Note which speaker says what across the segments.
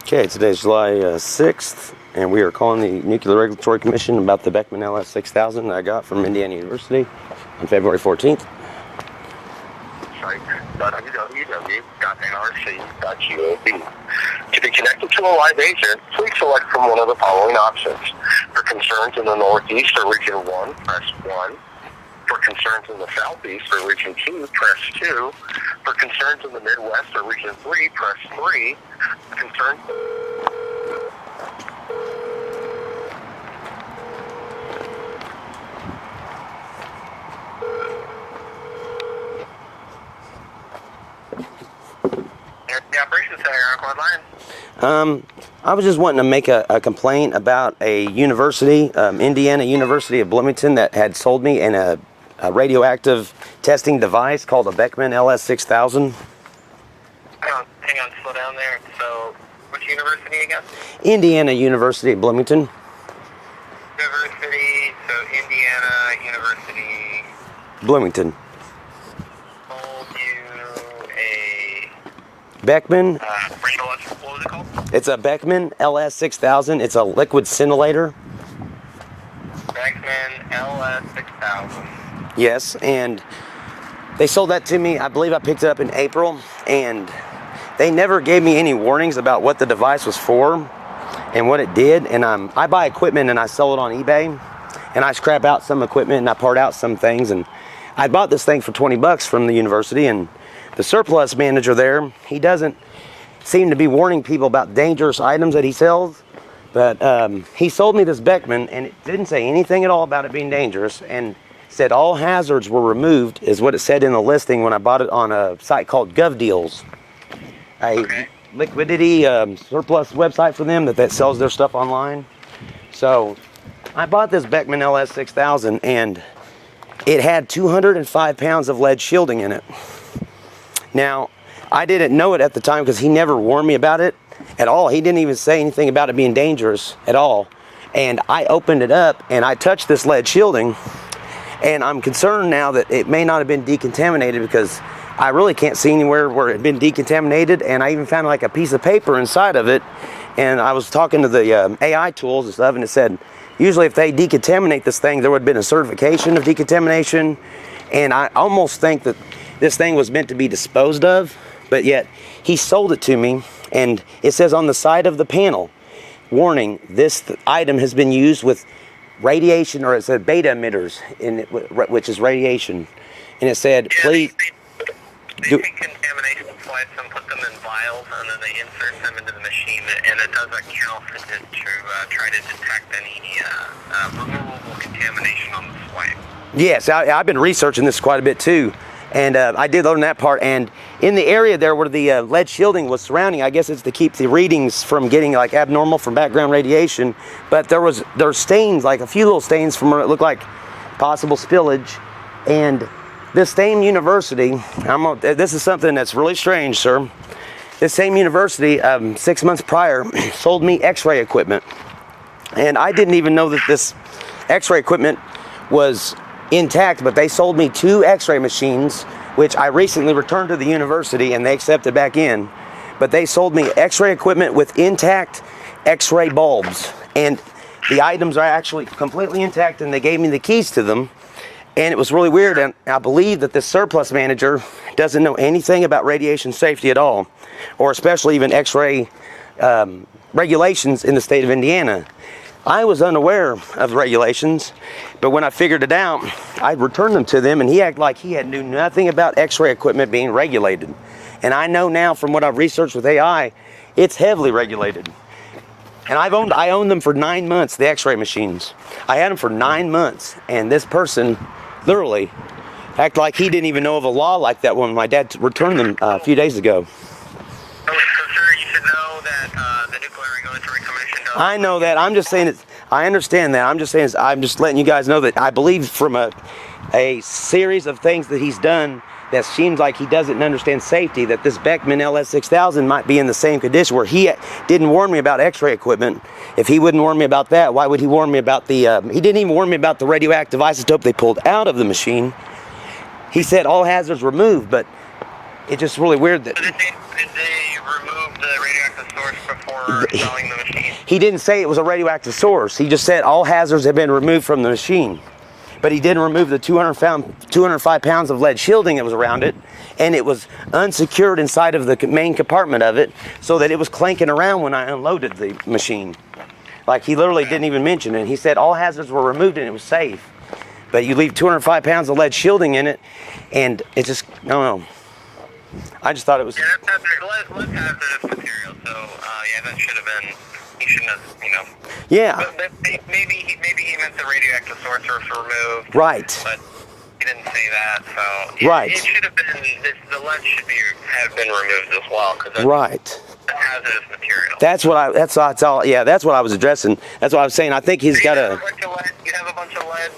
Speaker 1: Okay, today's July 6th, and we are calling the Nuclear Regulatory Commission about the Beckman LS6000 that I got from Indiana University on February 14th.
Speaker 2: Site www.nrc.gov. To be connected to a live agent, please select from one of the following options. For concerns in the Northeast or Region 1, press 1. For concerns in the Southeast or Region 2, press 2. For concerns in the Midwest or Region 3, press 3. Concerns... The operations center, record line.
Speaker 1: I was just wanting to make a complaint about a university, Indiana University of Bloomington, that had sold me a radioactive testing device called a Beckman LS6000.
Speaker 2: Hang on, slow down there. So, which university again?
Speaker 1: Indiana University of Bloomington.
Speaker 2: University, so Indiana University.
Speaker 1: Bloomington.
Speaker 2: Sold you a...
Speaker 1: Beckman.
Speaker 2: What was it called?
Speaker 1: It's a Beckman LS6000. It's a liquid scintillator.
Speaker 2: Beckman LS6000.
Speaker 1: Yes, and they sold that to me. I believe I picked it up in April, and they never gave me any warnings about what the device was for and what it did. And I buy equipment and I sell it on eBay, and I scrap out some equipment and I part out some things. And I bought this thing for $20 from the university, and the surplus manager there, he doesn't seem to be warning people about dangerous items that he sells. But he sold me this Beckman, and it didn't say anything at all about it being dangerous, and said all hazards were removed, is what it said in the listing when I bought it on a site called GovDeals, a liquidity surplus website for them that sells their stuff online. So I bought this Beckman LS6000, and it had 205 pounds of lead shielding in it. Now, I didn't know it at the time because he never warned me about it at all. He didn't even say anything about it being dangerous at all. And I opened it up and I touched this lead shielding, and I'm concerned now that it may not have been decontaminated, because I really can't see anywhere where it had been decontaminated. And I even found like a piece of paper inside of it, and I was talking to the AI tools and stuff, and it said usually if they decontaminate this thing, there would have been a certification of decontamination. And I almost think that this thing was meant to be disposed of, but yet he sold it to me, and it says on the side of the panel, warning, this item has been used with radiation, or it said beta emitters, which is radiation. And it said, please...
Speaker 2: They take contamination slides and put them in vials, and then they insert them into the machine, and it does a count to try to detect any removable contamination on the swipe. Yes,
Speaker 1: I've been researching this quite a bit too. And I did learn that part. And in the area there where the lead shielding was surrounding, I guess it's to keep the readings from getting like abnormal from background radiation. But there's stains, like a few little stains from where it looked like possible spillage. And this same university, this is something that's really strange, sir. This same university, 6 months prior, sold me X-ray equipment. And I didn't even know that this X-ray equipment was intact, but they sold me 2 X-ray machines, which I recently returned to the university and they accepted back in. But they sold me X-ray equipment with intact X-ray bulbs, and the items are actually completely intact, and they gave me the keys to them. And it was really weird, and I believe that this surplus manager doesn't know anything about radiation safety at all, or especially even X-ray regulations in the state of Indiana. I was unaware of the regulations, but when I figured it out, I returned them to them, and he acted like he knew nothing about X-ray equipment being regulated. And I know now from what I've researched with AI, it's heavily regulated. And I owned them for 9 months, the X-ray machines. I had them for 9 months, and this person literally acted like he didn't even know of a law like that when my dad returned them a few days ago.
Speaker 2: So, sir, you should know that the Nuclear Regulatory Commission does...
Speaker 1: I know that. I'm just saying I understand that. I'm just letting you guys know that I believe from a series of things that he's done that seems like he doesn't understand safety, that this Beckman LS6000 might be in the same condition, where he didn't warn me about X-ray equipment. If he wouldn't warn me about that, why would he warn me about the, he didn't even warn me about the radioactive isotope they pulled out of the machine. He said all hazards removed, but it's just really weird that...
Speaker 2: Did they remove the radioactive source before installing the machine?
Speaker 1: He didn't say it was a radioactive source. He just said all hazards have been removed from the machine. But he didn't remove the 205 pounds of lead shielding that was around it, and it was unsecured inside of the main compartment of it, so that it was clanking around when I unloaded the machine. Like, he literally didn't even mention it. He said all hazards were removed and it was safe. But you leave 205 pounds of lead shielding in it, and it just, I don't know. I just thought it was...
Speaker 2: Yeah, lead hazardous material, so yeah, that should have been... He shouldn't have, you know.
Speaker 1: Yeah.
Speaker 2: But maybe he meant the radioactive source was removed.
Speaker 1: Right.
Speaker 2: But he didn't say that, so
Speaker 1: right.
Speaker 2: It should have been. The lead should have been removed as well, because
Speaker 1: right.
Speaker 2: That's hazardous material.
Speaker 1: That's all. Yeah, that's what I was addressing. That's what I was saying. I think he's got a.
Speaker 2: You have a bunch of lead.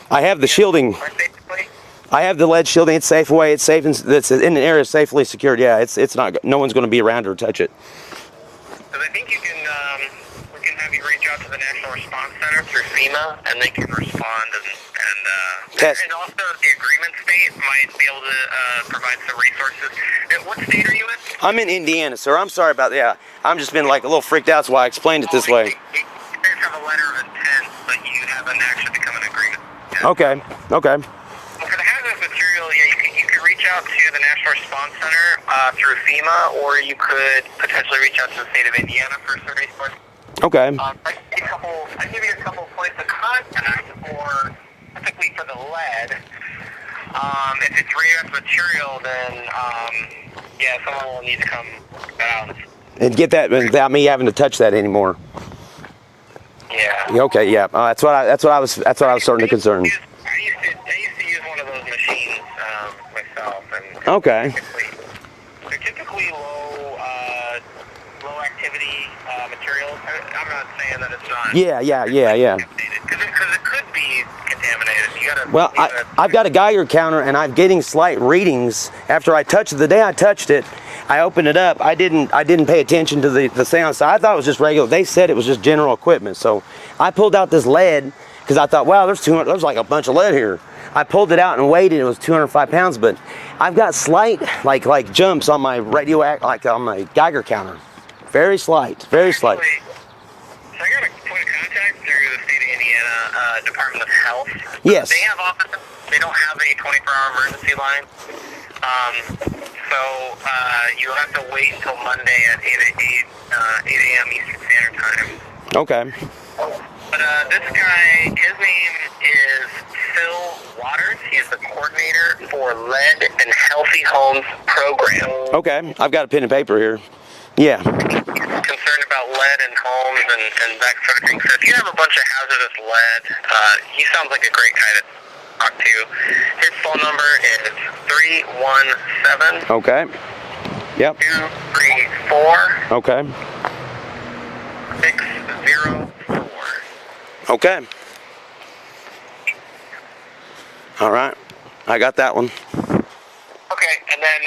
Speaker 1: I have the shielding. I have the lead shielding. It's safe away. It's safe. It's in an area safely secured. Yeah, it's not. No one's going to be around or touch it.
Speaker 2: Because I think we can have you reach out to the National Response Center through FEMA, and they can respond, and also the agreement state might be able to provide some resources. What state are you in?
Speaker 1: I'm in Indiana, sir. I'm sorry about that. Yeah, I'm just been like a little freaked out, so I explained it this way.
Speaker 2: You guys have a letter of intent, but you haven't actually become an agreement yet.
Speaker 1: Okay.
Speaker 2: Well, for the hazardous material, yeah, you could reach out to the National Response Center through FEMA, or you could potentially reach out to the state of Indiana for some resources.
Speaker 1: Okay.
Speaker 2: I give you a couple points of contact for, typically for the lead. If it's radioactive material, then yeah, someone will need to come out
Speaker 1: and get that without me having to touch that anymore.
Speaker 2: Yeah.
Speaker 1: Okay. Yeah. That's what I was starting to concern.
Speaker 2: I used to use one of those machines myself, and
Speaker 1: okay.
Speaker 2: They're typically low activity materials. I'm not saying that it's not.
Speaker 1: Yeah.
Speaker 2: Because it could be contaminated.
Speaker 1: Well, I've got a Geiger counter, and I'm getting slight readings after I touched it. The day I touched it, I opened it up. I didn't pay attention to the thing on the side. I thought it was just regular. They said it was just general equipment. So I pulled out this lead because I thought, wow, there's like a bunch of lead here. I pulled it out and weighed it. It was 205 pounds, but I've got slight like jumps on my on my Geiger counter. Very slight.
Speaker 2: So I got a point of contact through the state of Indiana Department of Health.
Speaker 1: Yes.
Speaker 2: They have offices. They don't have a 24-hour emergency line. So you'll have to wait until Monday at 8 a.m. Eastern Standard Time.
Speaker 1: Okay.
Speaker 2: But this guy, his name is Phil Waters. He's the coordinator for Lead and Healthy Homes program.
Speaker 1: Okay. I've got a pen and paper here. Yeah.
Speaker 2: Concerned about lead in homes and that sort of thing. So if you have a bunch of hazardous lead, he sounds like a great guy to talk to. His phone number is 317.
Speaker 1: Okay. Yep.
Speaker 2: 234.
Speaker 1: Okay.
Speaker 2: 604.
Speaker 1: Okay. All right. I got that one.
Speaker 2: Okay, and then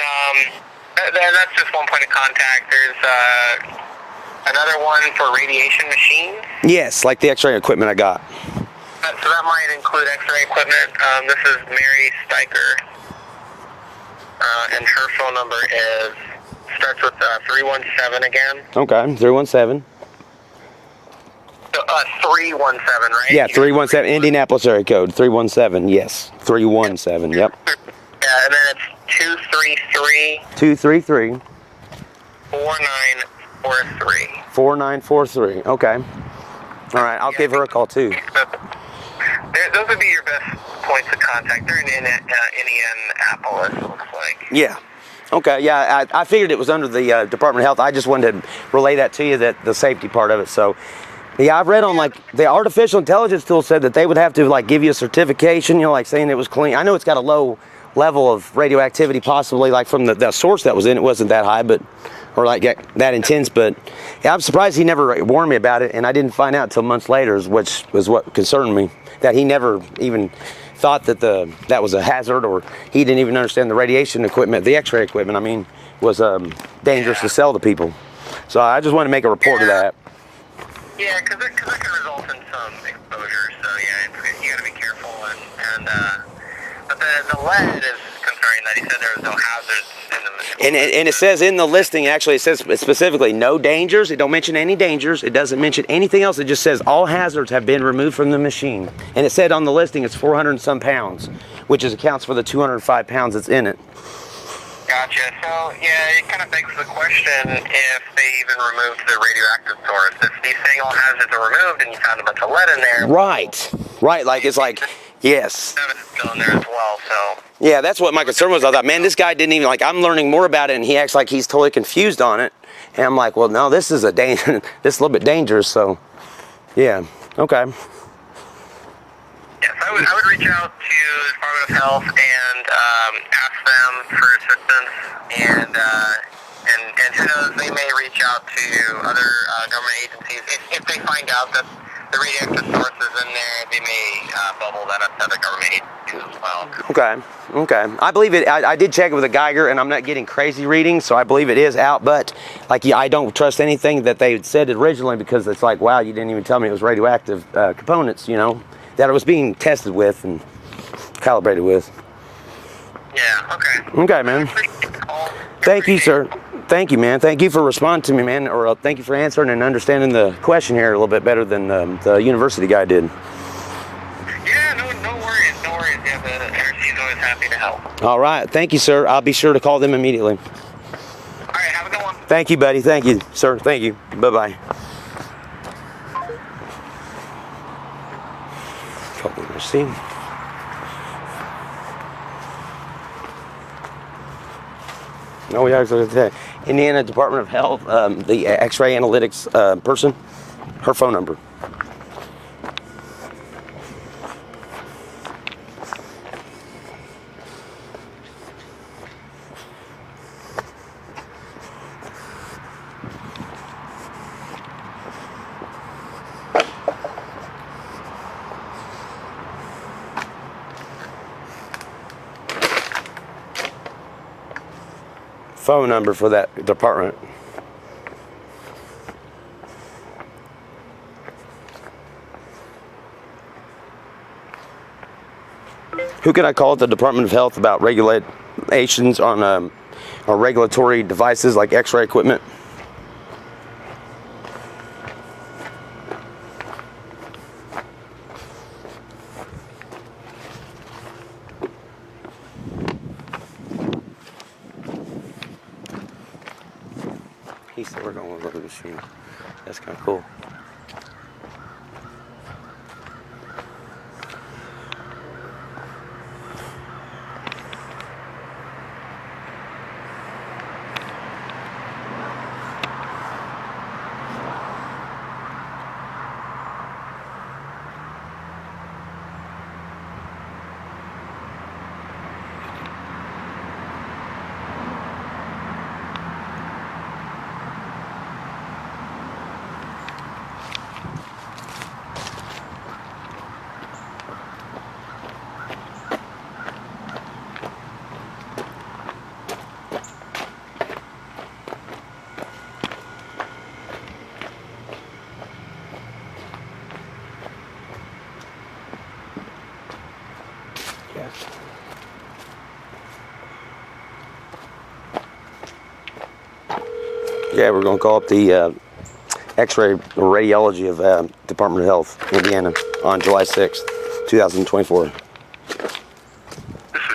Speaker 2: that's just one point of contact. There's another one for radiation machines.
Speaker 1: Yes, like the X-ray equipment I got.
Speaker 2: So that might include X-ray equipment. This is Mary Steiker, and her phone number starts with 317 again.
Speaker 1: Okay, 317.
Speaker 2: 317, right?
Speaker 1: Yeah, 317, Indianapolis area code, 317, yes, 317, yep.
Speaker 2: Yeah, and then it's 233.
Speaker 1: 233.
Speaker 2: 4943.
Speaker 1: 4943, okay. All right, I'll give her a call too.
Speaker 2: Those would be your best points of contact. They're in Indianapolis, it looks like.
Speaker 1: Yeah. Okay, yeah, I figured it was under the Department of Health. I just wanted to relay that to you, that the safety part of it. So, yeah, I've read on like the artificial intelligence tool said that they would have to like give you a certification, like saying it was clean. I know it's got a low level of radioactivity, possibly like from the source that was in it wasn't that high, but or like that intense. But yeah, I'm surprised he never warned me about it, and I didn't find out until months later, which was what concerned me. That he never even thought that that was a hazard, or he didn't even understand the radiation equipment, the X-ray equipment. I mean, was dangerous to sell to people. So I just wanted to make a report of that.
Speaker 2: Yeah, because it can result in some exposure. So yeah, you got to be careful. But the lead is concerning. that he said there was no hazards in the machine.
Speaker 1: And it says in the listing, actually, it says specifically no dangers. It don't mention any dangers. It doesn't mention anything else. It just says all hazards have been removed from the machine. And it said on the listing it's 400 and some pounds, which accounts for the 205 pounds that's in it.
Speaker 2: Gotcha. So, yeah, it kind of begs the question if they even removed the radioactive source. If he's saying all hazards are removed and you found a bunch of lead in there.
Speaker 1: Right. Like, it's like, yes.
Speaker 2: It's still in there as well, so.
Speaker 1: Yeah, that's what my concern was. I thought, man, this guy didn't even, like, I'm learning more about it, and he acts like he's totally confused on it. And I'm like, well, no, this is this is a little bit dangerous, so, yeah, okay.
Speaker 2: Yes, I would reach out to the Department of Health and ask them for assistance, and who knows, they may reach out to other government agencies. If they find out that the radioactive source is in there, they may bubble that up to other government agencies as well.
Speaker 1: Okay. I believe it. I did check it with a Geiger, and I'm not getting crazy readings, so I believe it is out. But like, I don't trust anything that they said originally, because it's like, wow, you didn't even tell me it was radioactive components, you know, that it was being tested with and calibrated with.
Speaker 2: Yeah. Okay.
Speaker 1: Okay, man. Thank you, sir. Thank you, man. Thank you for responding to me, man. Or thank you for answering and understanding the question here a little bit better than the university guy did.
Speaker 2: Yeah, no worries. Yeah, the NRC is always happy to help.
Speaker 1: All right. Thank you, sir. I'll be sure to call them immediately.
Speaker 2: All right, have a good one.
Speaker 1: Thank you, buddy. Thank you, sir. Thank you. Bye-bye. Call the NRC. Oh, yeah, Indiana Department of Health, the X-ray analytics person, her phone number. Phone number for that department. Who can I call at the Department of Health about regulations on regulatory devices like X-ray equipment? He said we're going to look at the machine. That's kind of cool. Yeah, we're going to call up the X-ray radiology of Department of Health, Indiana, on July 6th, 2024.
Speaker 2: This is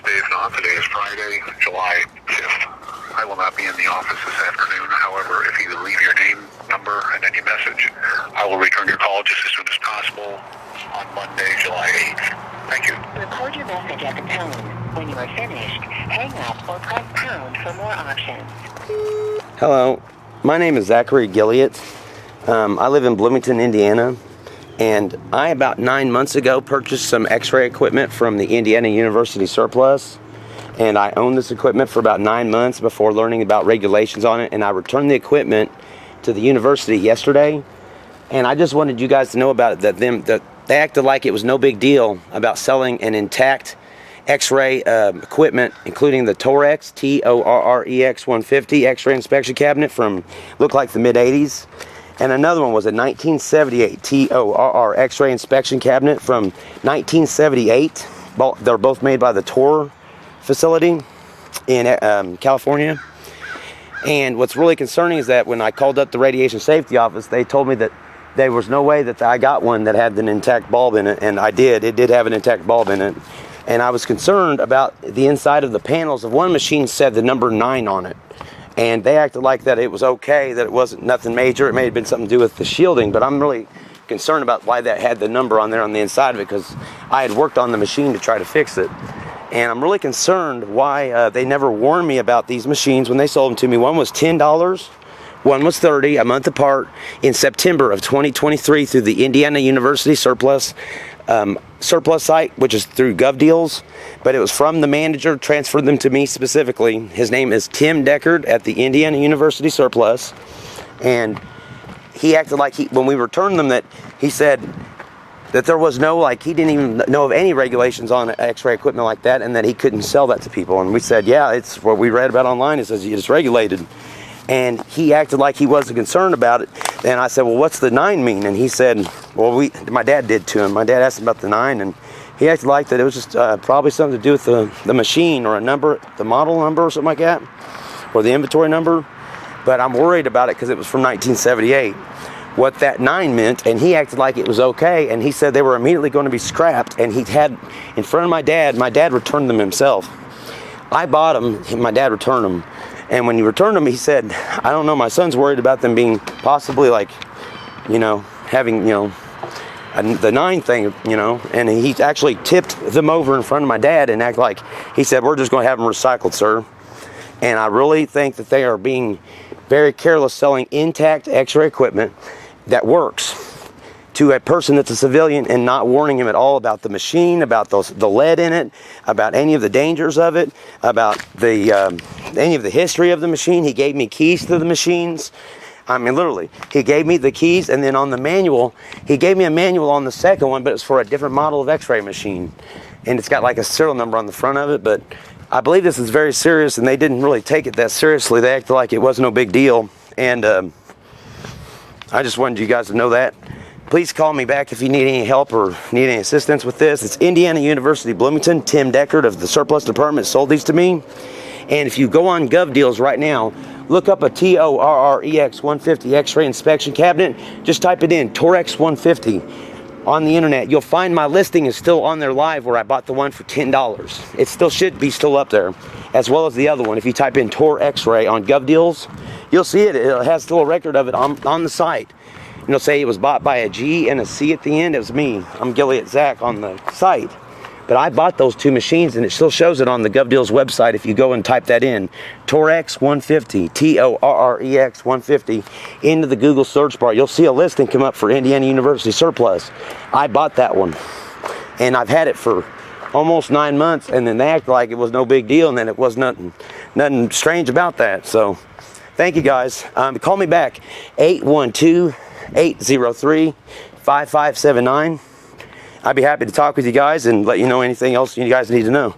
Speaker 2: Dave Knott. Today is Friday, July 5th. I will not be in the office this afternoon. However, if you leave your name, number, and any message, I will return your call just as soon as possible on Monday, July 8th. Thank you.
Speaker 3: Record your message at the tone. When you are finished, hang up or press pound for more options.
Speaker 1: Hello, my name is Zachary Gilliott. I live in Bloomington, Indiana, and I about 9 months ago purchased some X-ray equipment from the Indiana University surplus, and I owned this equipment for about 9 months before learning about regulations on it, and I returned the equipment to the university yesterday, and I just wanted you guys to know about it, that they acted like it was no big deal about selling an intact X-ray equipment, including the Torrex, T-O-R-R-E-X 150 X-ray inspection cabinet from, looked like the mid-80s. And another one was a 1978 T-O-R-R X-ray inspection cabinet from 1978. They're both made by the Tor facility. in California. And what's really concerning is that when I called up the radiation safety office, they told me that there was no way that I got one that had an intact bulb in it, and I did. It did have an intact bulb in it. And I was concerned about the inside of the panels of one machine said the number 9 on it. And they acted like that it was okay, that it wasn't nothing major. It may have been something to do with the shielding, but I'm really concerned about why that had the number on there on the inside of it, because I had worked on the machine to try to fix it. And I'm really concerned why they never warned me about these machines when they sold them to me. One was $10, one was $30, a month apart, in September of 2023 through the Indiana University surplus site, which is through GovDeals. But it was from the manager, transferred them to me specifically. His name is Tim Deckard at the Indiana University surplus. And he acted like when we returned them, that he said that there was no, like, he didn't even know of any regulations on x-ray equipment like that, and that he couldn't sell that to people. And we said, yeah, it's what we read about online. It says it's regulated. And he acted like he wasn't concerned about it. And I said, well, what's the 9 mean? And he said, well, my dad did to him. My dad asked him about the 9, and he acted like that it was just probably something to do with the machine, or a number, the model number or something like that, or the inventory number. But I'm worried about it because it was from 1978. What that 9 meant, and he acted like it was okay, and he said they were immediately going to be scrapped, and he had, in front of my dad returned them himself. I bought them, my dad returned them, and when he returned them, he said, I don't know, my son's worried about them being possibly, like, you know, having, you know, the 9 thing, you know, and he actually tipped them over in front of my dad and acted like, he said, we're just going to have them recycled, sir. And I really think that they are being very careless selling intact x-ray equipment that works to a person that's a civilian, and not warning him at all about the machine, about the lead in it, about any of the dangers of it, about any of the history of the machine. He gave me keys to the machines. I mean, literally, he gave me the keys, and then on the manual, he gave me a manual on the second one, but it's for a different model of x-ray machine. And it's got like a serial number on the front of it, but I believe this is very serious, and they didn't really take it that seriously. They acted like it was no big deal, and I just wanted you guys to know that. Please call me back if you need any help or need any assistance with this. It's Indiana University Bloomington. Tim Deckard of the surplus department sold these to me. And if you go on GovDeals right now, look up a TORREX 150 X-ray inspection cabinet. Just type it in, Torex 150. On the internet, you'll find my listing is still on there live, where I bought the one for $10. It still should be still up there, as well as the other one. If you type in Tor X-ray on GovDeals, you'll see it. It has still a record of it on the site. And it'll say it was bought by a G and a C at the end. It was me. I'm Gilead Zach on the site. But I bought those 2 machines, and it still shows it on the GovDeals website if you go and type that in. Torex 150, Torrex 150, into the Google search bar. You'll see a listing come up for Indiana University surplus. I bought that one, and I've had it for almost 9 months, and then they act like it was no big deal, and then it was nothing strange about that. So thank you guys. Call me back, 812-803-5579. I'd be happy to talk with you guys and let you know anything else you guys need to know.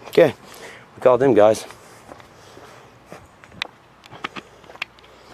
Speaker 1: Okay, we called them guys.